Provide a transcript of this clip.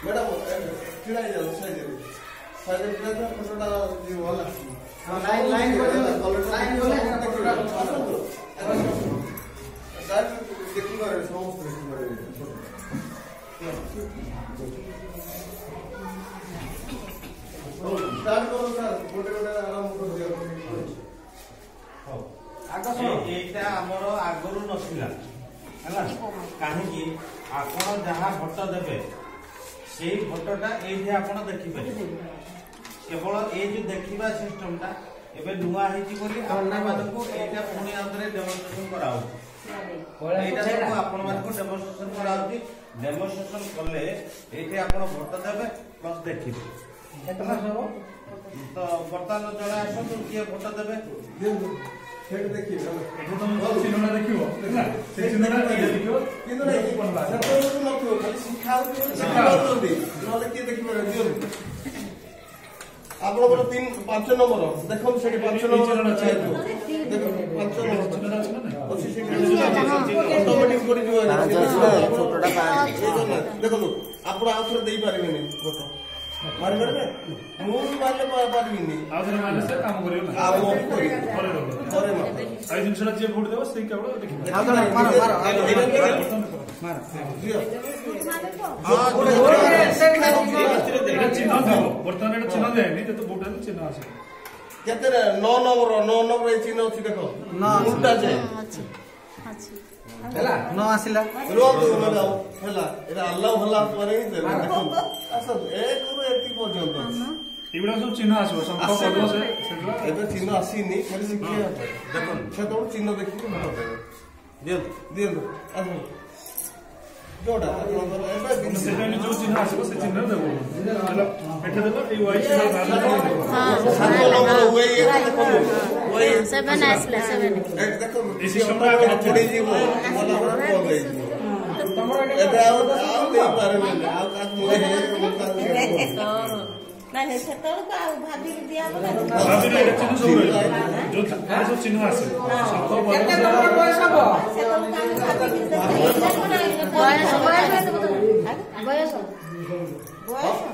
madam किड़ा जाओ side फोटोटा वाला लाइन लाइन देखी पारे समस्त देखी पारे स्टार्ट करो सर गोटे गोटे आराम कर दियो आगो एटा हमरो आगरु नथिला हला काहे कि आपण जहां फोटो देबे सेही फोटोटा एठी आपण देखि पारे केवल ए जो देखिबा सिस्टमटा एबे नुआ हेची बोली आपन मानको एटा पुनी आंतरे डेमोन्स्ट्रेशन कराउ एटा सब आपन मानको डेमोन्स्ट्रेशन कराउती डेमोन्स्ट्रेशन करले एठी आपण फोटो देबे प्लस देखिबे केतना सब तो वर्तमान जणा आसो तो के फोटो देबे सेट देखि एठी तुम चिन्हना देखिबो देखला से चिन्हना देखिबो किंतु नहीं बनला सब तो नथियो खाली सिखाउ सिखाउती नले के देखिबो दियो आप लोग 3-5 नंबर देखो सेठी 5 नंबर देखो 5 नंबर ऑटोमेटिक पड़ी जो फोटोटा देखो आपण आउथर देई पारिबेनी फोटो मारि मारबे मु मारले पारिबिनी आउथर मारले से काम करियो ना आ वो करे आई जिनसरा जे फोटो देबो से केवल देखि आउथर मार मार दियो चिन्ह दियो वर्तमान एटा चिन्ह देनी तो बोटा चिन्ह आसे केते 9 नंबर ए चिन्ह अछि देखो उल्टा जे हैला न आसिला रो लगाओ हैला एटा अल्लाह भला परे देखो असल एक गुरु एति पर्यंत इबडा सब चिन्ह आसो संपर्क करलो से एटा चिन्ह आसीनी खाली शिक्षा देखो से तो चिन्ह देखि के मत दियो दियो आसो जोड़ा सेटा नि जो चिन्ह आसो से चिन्ह देबो मतलब एठे देखो ए वाई से भाषा हां 7 नंबर हुए ये देखो वही 7 आसला 7 देखो ए सिस्टम रा पड़ी जीवो वाला को गई एटा आ दे पारे में आ का मुए है ना हे सेतल को आ भाभी दिया भाभी रे चिन्ह सब जो जो चिन्ह आसे सबको केते नंबर बयस हबो सेतल का भाभी बयस बयस